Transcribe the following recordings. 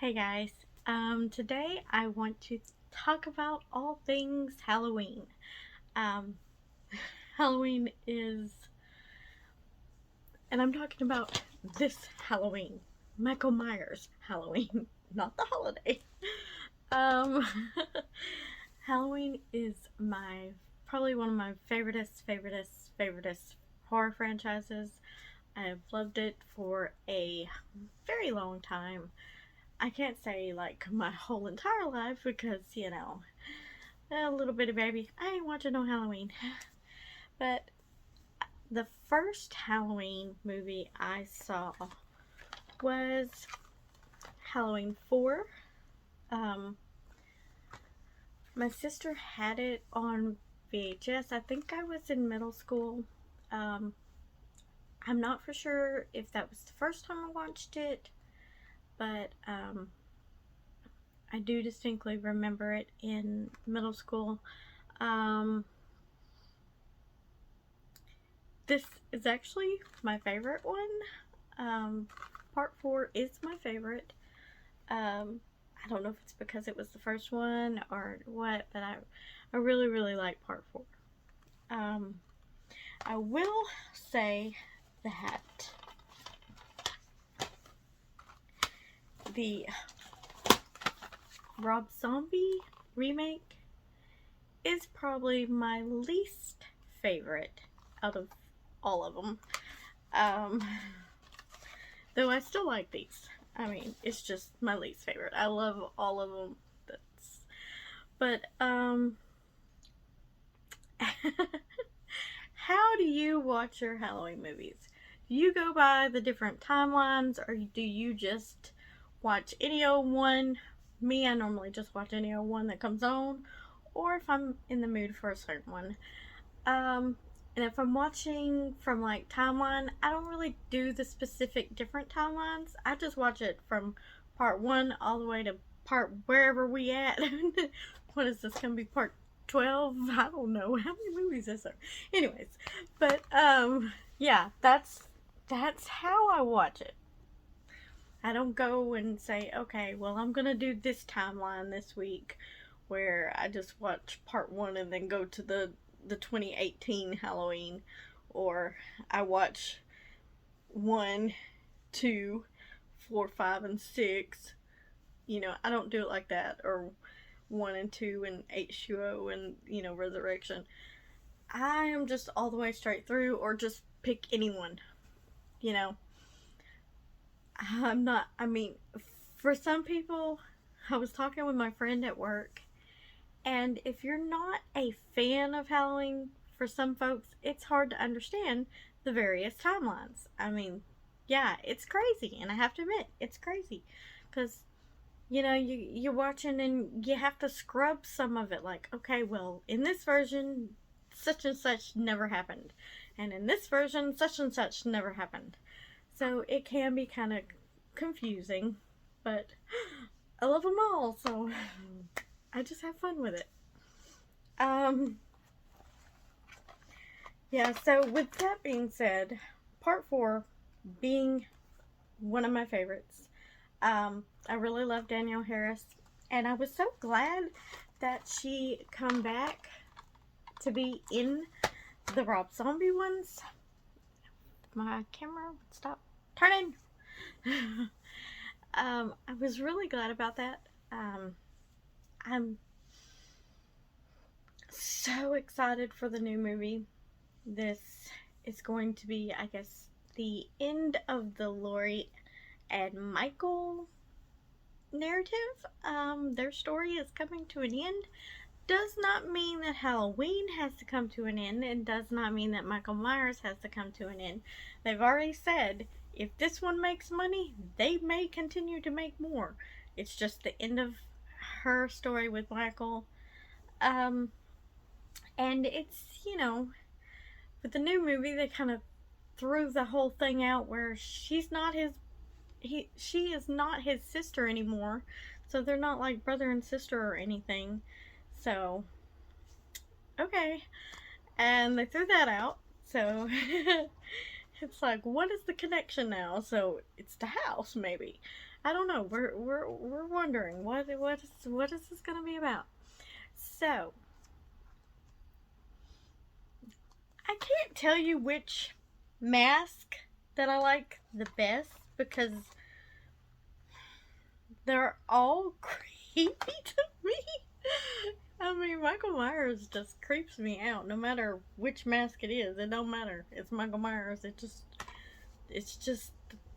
Hey guys, today I want to talk about all things Halloween. Um, Halloween is, and I'm talking about this Halloween, Michael Myers Halloween, not the holiday. Um, Halloween is probably one of my favoriteest horror franchises. I've loved it for a very long time. I can't say like my whole entire life because, a little bit of baby. I ain't watching no Halloween. But the first Halloween movie I saw was Halloween 4. Um, my sister had it on VHS. I think I was in middle school. Um, I'm not for sure if that was the first time I watched it, but I do distinctly remember it in middle school. Um, this is actually my favorite one. Part 4 is my favorite. I don't know if it's because it was the first one or what, but I really, really like part 4. Um, I will say that the Rob Zombie remake is probably my least favorite out of all of them. Um, though I still like these. I mean, it's just my least favorite. I love all of them. But how do you watch your Halloween movies? Do you go by the different timelines, or do you just watch any old one? Me, I normally just watch any old one that comes on, or if I'm in the mood for a certain one. And if I'm watching from like timeline, I don't really do the specific different timelines. I just watch it from part 1 all the way to part wherever we at. What is this gonna be, part 12? I don't know. How many movies is there? Anyways, but yeah, that's how I watch it. I don't go and say, okay, well, I'm gonna do this timeline this week where I just watch part 1 and then go to the 2018 Halloween, or I watch 1, 2, 4, 5, and 6. I don't do it like that, or 1 and 2 and H2O and Resurrection. I am just all the way straight through, or just pick anyone. You know, I'm not. I mean, for some people, I was talking with my friend at work, and if you're not a fan of Halloween, for some folks, it's hard to understand the various timelines. I mean, yeah, it's crazy, and I have to admit, it's crazy. Because, you're watching and you have to scrub some of it. Like, okay, well, in this version, such and such never happened. And in this version, such and such never happened. So it can be kind of confusing, but I love them all, so I just have fun with it. Um, yeah, so with that being said, part 4 being one of my favorites, I really love Danielle Harris, and I was so glad that she come back to be in the Rob Zombie ones. My camera stop turning. I was really glad about that. I'm so excited for the new movie. This is going to be, I guess, the end of the Laurie and Michael narrative. Their story is coming to an end. Does not mean that Halloween has to come to an end, and does not mean that Michael Myers has to come to an end. They've already said if this one makes money, they may continue to make more. It's just the end of her story with Michael. And it's, with the new movie, they kind of threw the whole thing out where she is not his sister anymore. So they're not like brother and sister or anything. So, okay. And they threw that out. So, it's like, what is the connection now? So, it's the house, maybe. I don't know. We're wondering what is this gonna be about. So I can't tell you which mask that I like the best because they're all creepy to me. I mean, Michael Myers just creeps me out. No matter which mask it is, it don't matter. It's Michael Myers. It's just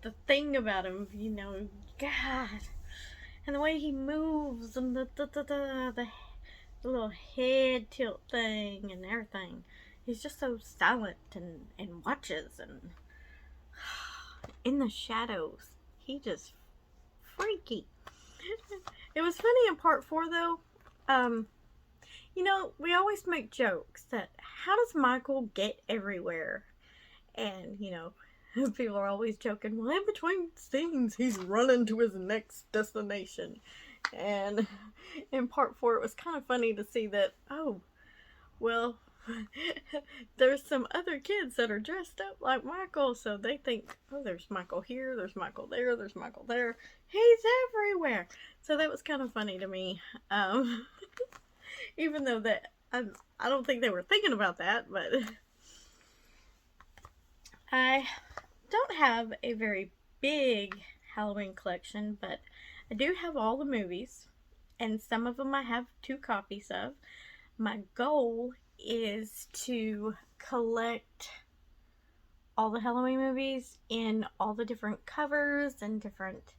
the thing about him, God, and the way he moves and the little head tilt thing and everything. He's just so silent and watches and in the shadows. He just freaky. It was funny in part 4 though. We always make jokes that how does Michael get everywhere? And, people are always joking, well, in between scenes, he's running to his next destination. And in part 4, it was kind of funny to see that, oh, well, there's some other kids that are dressed up like Michael, so they think, oh, there's Michael here, there's Michael there, there's Michael there. He's everywhere. So that was kind of funny to me. Even though that I don't think they were thinking about that, but I don't have a very big Halloween collection, but I do have all the movies, and some of them I have 2 copies of. My goal is to collect all the Halloween movies in all the different covers and different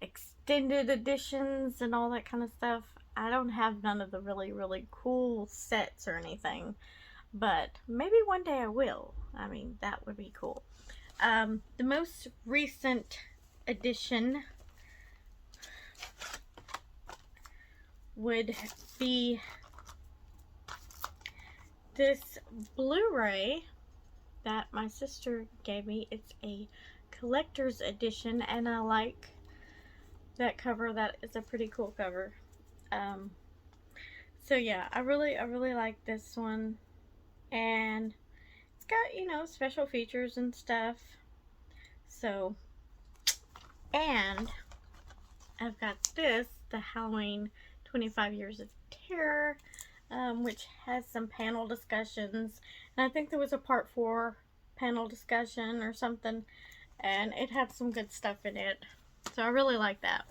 extended editions and all that kind of stuff. I don't have none of the really, really cool sets or anything, but maybe one day I will. I mean, that would be cool. The most recent edition would be this Blu-ray that my sister gave me. It's a collector's edition, and I like that cover. That is a pretty cool cover. So yeah, I really like this one, and it's got special features and stuff. So, and I've got this, the Halloween 25 Years of Terror, which has some panel discussions, and I think there was a part 4 panel discussion or something, and it had some good stuff in it. So I really like that.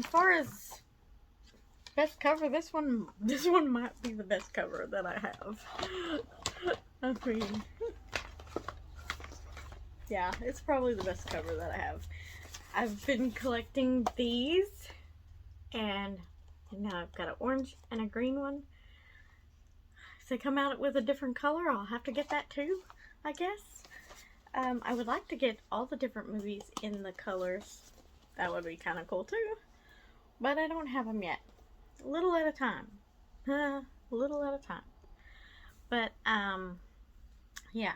Far as best cover, this one might be the best cover that I have. I mean, yeah, it's probably the best cover that I have. I've been collecting these, and now I've got an orange and a green one. If they come out with a different color, I'll have to get that too, I guess. I would like to get all the different movies in the colors. That would be kind of cool too. But I don't have them yet. A little at a time. A little at a time. But, yeah.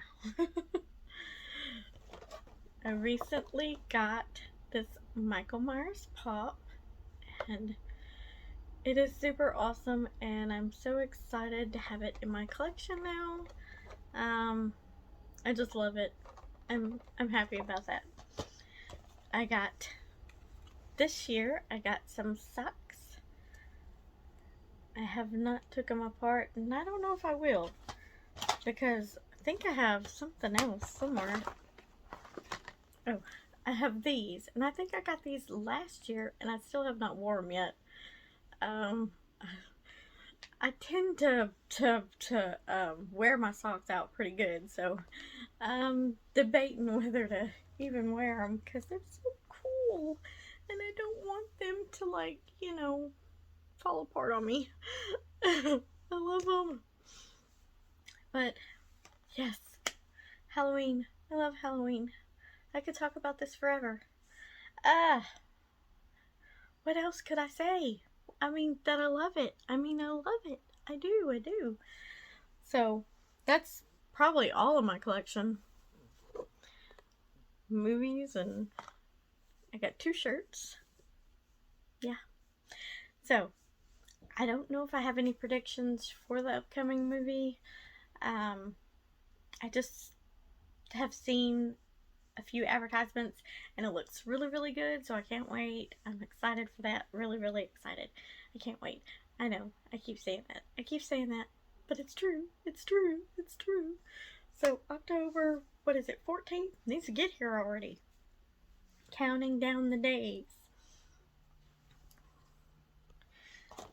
I recently got this Michael Myers pop, and it is super awesome, and I'm so excited to have it in my collection now. I just love it. I'm happy about that. This year, I got some socks. I have not took them apart, and I don't know if I will, because I think I have something else somewhere. Oh, I have these, and I think I got these last year, and I still have not worn them yet. I tend to wear my socks out pretty good, so I'm debating whether to even wear them, because they're so cool, and I don't want them to, fall apart on me. I love them. But, yes, Halloween. I love Halloween. I could talk about this forever. What else could I say? I mean, that I love it. I love it. I do. So, that's probably all of my collection. Movies, and I got 2 shirts. Yeah. So, I don't know if I have any predictions for the upcoming movie. I just have seen a few advertisements, and it looks really, really good, so I can't wait. I'm excited for that. Really, really excited. I can't wait. I know, I keep saying that. I keep saying that, but it's true. It's true. It's true. So, October, what is it, 14th? Needs to get here already. Counting down the days.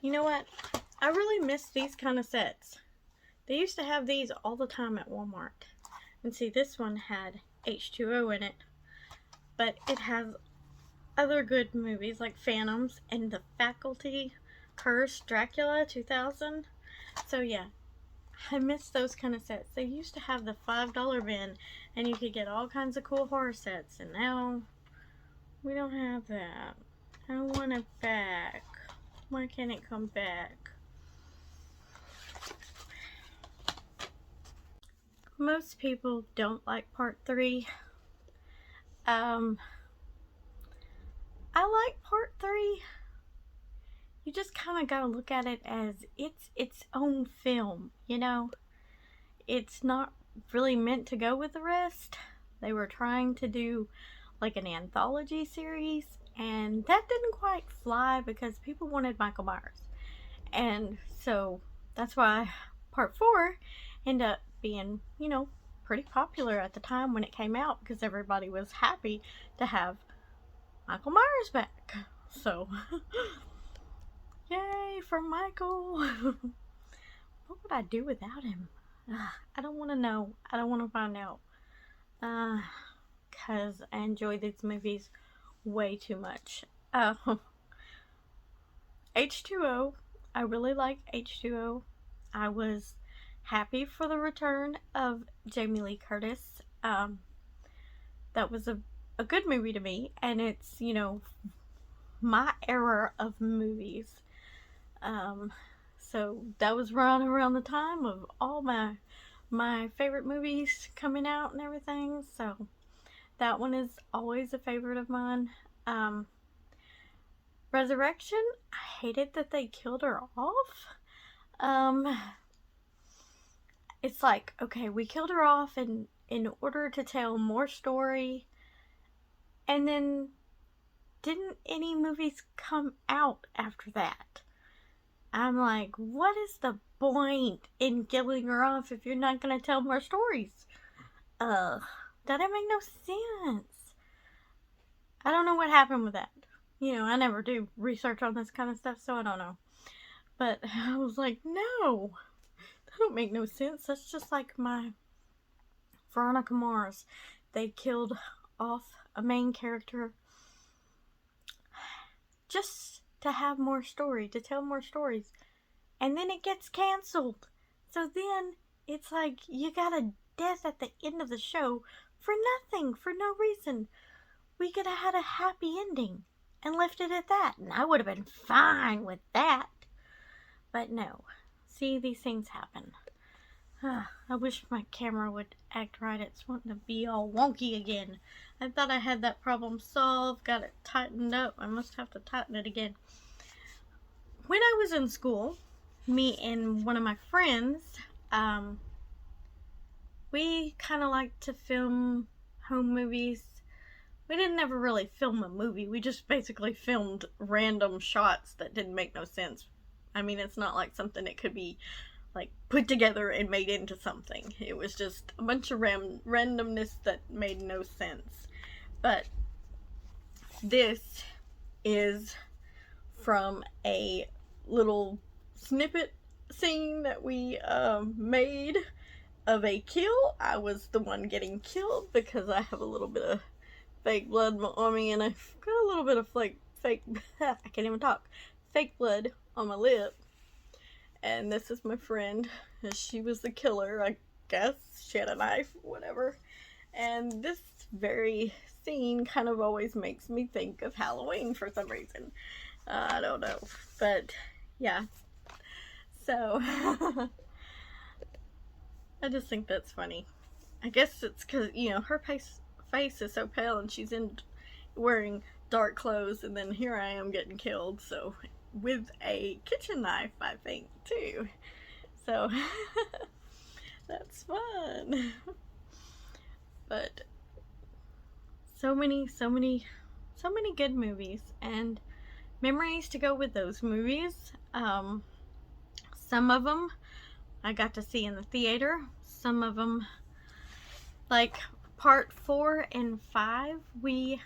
You know what? I really miss these kind of sets. They used to have these all the time at Walmart. And see, this one had H2O in it. But it has other good movies like Phantoms and The Faculty, Curse, Dracula 2000. So yeah, I miss those kind of sets. They used to have the $5 bin and you could get all kinds of cool horror sets. And now we don't have that. I want it back. Why can't it come back? Most people don't like part 3. I like part 3. You just kind of gotta look at it as it's its own film, you know? It's not really meant to go with the rest. They were trying to do like an anthology series, and that didn't quite fly because people wanted Michael Myers. And so that's why part 4 ended up being, you know, pretty popular at the time when it came out, because everybody was happy to have Michael Myers back. So, yay for Michael. What would I do without him? I don't want to know. I don't want to find out. Because I enjoy these movies way too much. H2O. I really like H2O. I was happy for the return of Jamie Lee Curtis. That was a good movie to me, and it's, you know, my era of movies. So that was around the time of all my favorite movies coming out and everything. So that one is always a favorite of mine. Resurrection, I hated that they killed her off. It's like, okay, we killed her off in order to tell more story, and then didn't any movies come out after that? I'm like, what is the point in killing her off if you're not going to tell more stories? That didn't make no sense. I don't know what happened with that. You know, I never do research on this kind of stuff, so I don't know. But I was like, no, that don't make no sense. That's just like my Veronica Mars. They killed off a main character just to have more story, to tell more stories. And then it gets canceled. So then it's like you got a death at the end of the show for nothing, for no reason. We could have had a happy ending and left it at that, and I would have been fine with that. But no. See, these things happen. I wish my camera would act right. It's wanting to be all wonky again. I thought I had that problem solved, got it tightened up. I must have to tighten it again. When I was in school, me and one of my friends, we kind of liked to film home movies. We didn't ever really film a movie. We just basically filmed random shots that didn't make no sense. I mean, it's not like something that could be like put together and made into something. It was just a bunch of randomness that made no sense. But this is from a little snippet scene that we made of a kill. I was the one getting killed because I have a little bit of fake blood on me, and I've got a little bit of fake I can't even talk, fake blood on my lip. And this is my friend, and she was the killer, I guess. She had a knife, whatever. And this very scene kind of always makes me think of Halloween for some reason. I don't know, but yeah. So I just think that's funny. I guess it's because, you know, her face is so pale, and she's wearing dark clothes, and then here I am getting killed, so with a kitchen knife, I think, too. So that's fun. But so many, so many, so many good movies and memories to go with those movies. Some of them I got to see in the theater. Some of them, like part 4 and 5, we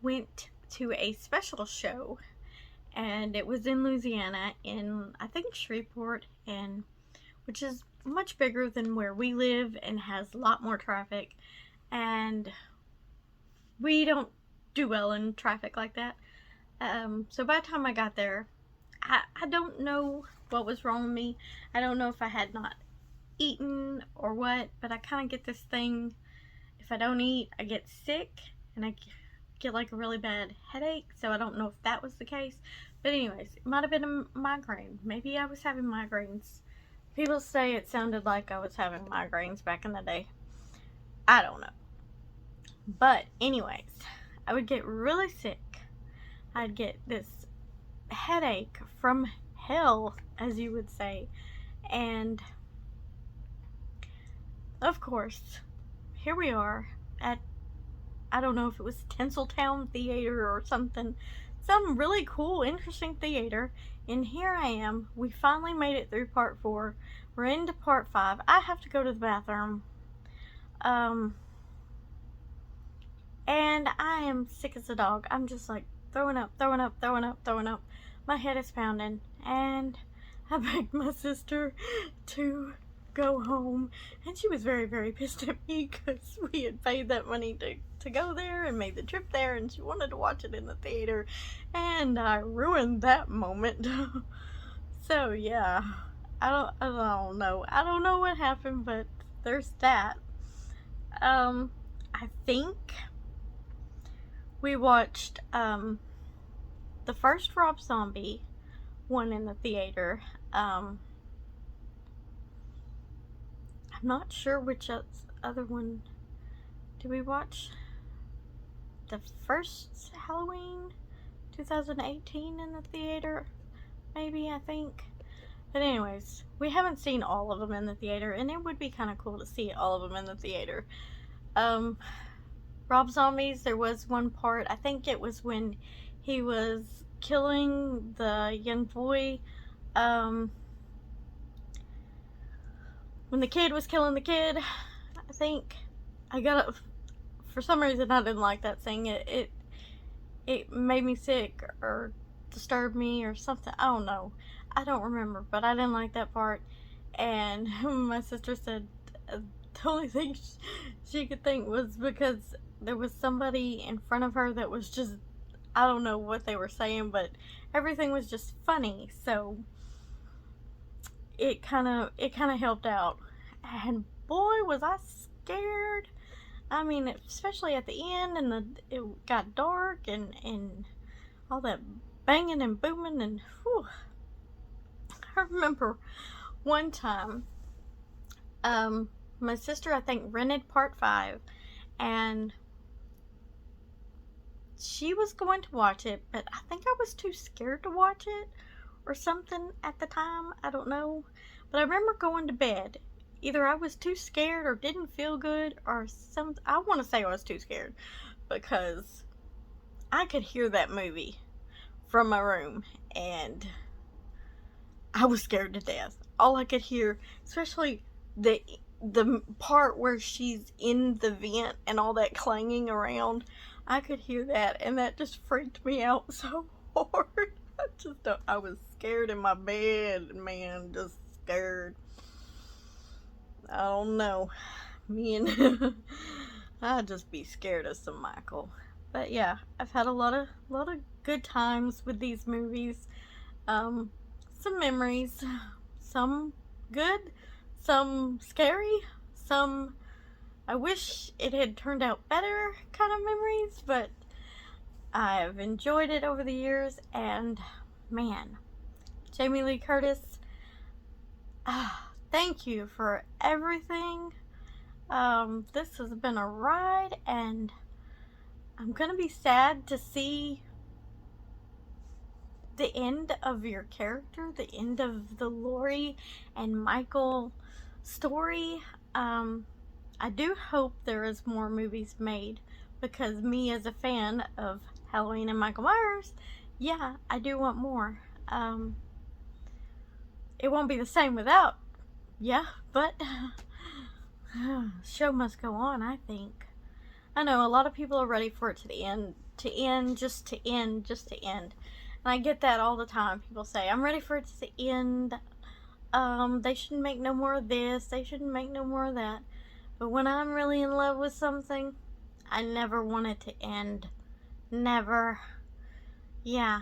went to a special show, and it was in Louisiana, in I think Shreveport, and which is much bigger than where we live and has a lot more traffic, and we don't do well in traffic like that. So by the time I got there, I don't know what was wrong with me. I don't know if I had not eaten or what, but I kind of get this thing, if I don't eat, I get sick, and I get like a really bad headache, so I don't know if that was the case. But anyways, it might have been a migraine. Maybe I was having migraines. People say it sounded like I was having migraines back in the day. I don't know. But anyways, I would get really sick. I'd get this headache from hell, as you would say. And of course, here we are at, I don't know if it was Tinseltown Theater or something, some really cool, interesting theater. And here I am. We finally made it through part 4. We're into part 5. I have to go to the bathroom. And I am sick as a dog. I'm just like throwing up. My head is pounding. And I begged my sister to go home, and she was very, very pissed at me because we had paid that money to go there and made the trip there, and she wanted to watch it in the theater, and I ruined that moment. So yeah, I don't know what happened, but there's that. I think we watched the first Rob Zombie one in the theater. I'm not sure which other one did we watch. The first Halloween 2018 in the theater, maybe, I think. But anyways, we haven't seen all of them in the theater, and it would be kind of cool to see all of them in the theater. Rob Zombies, there was one part, I think it was when he was killing the young boy, when the kid was killing the kid, I think. For some reason I didn't like that thing. It made me sick or disturbed me or something. I don't know. I don't remember, but I didn't like that part. And my sister said the only thing she could think was because there was somebody in front of her that was just, I don't know what they were saying, but everything was just funny. So it kind of helped out. And boy, was I scared. I mean, especially at the end, and it got dark, and all that banging and booming, and whew. I remember one time, my sister, I think, rented part 5, and she was going to watch it, but I think I was too scared to watch it or something at the time. I don't know. But I remember going to bed. Either I was too scared or didn't feel good or something. I want to say I was too scared because I could hear that movie from my room, and I was scared to death. All I could hear, especially the part where she's in the vent and all that clanging around, I could hear that, and that just freaked me out so hard. I was scared in my bed, man, just scared. I don't know. Me and I'd just be scared of some Michael. But yeah, I've had a lot of good times with these movies. Some memories, some good, some scary, some I wish it had turned out better kind of memories, but I've enjoyed it over the years, and man, Jamie Lee Curtis, thank you for everything. This has been a ride, and I'm gonna be sad to see the end of your character, the end of the Lori and Michael story. I do hope there is more movies made because me as a fan of Halloween and Michael Myers, yeah, I do want more. It won't be the same without, yeah, but show must go on, I think. I know a lot of people are ready for it to end, just to end, just to end. And I get that all the time. People say, I'm ready for it to end. They shouldn't make no more of this. They shouldn't make no more of that. But when I'm really in love with something, I never want it to end. Never. Yeah,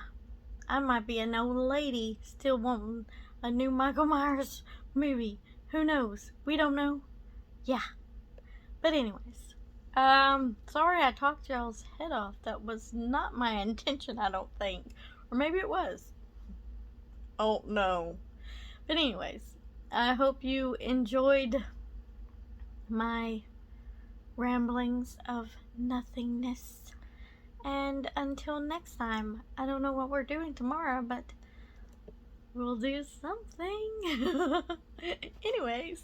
I might be an old lady still wanting a new Michael Myers movie. Who knows? We don't know. Yeah. But anyways, sorry I talked y'all's head off. That was not my intention, I don't think. Or maybe it was. Oh, no. But anyways, I hope you enjoyed my ramblings of nothingness. And until next time, I don't know what we're doing tomorrow, but we'll do something. Anyways.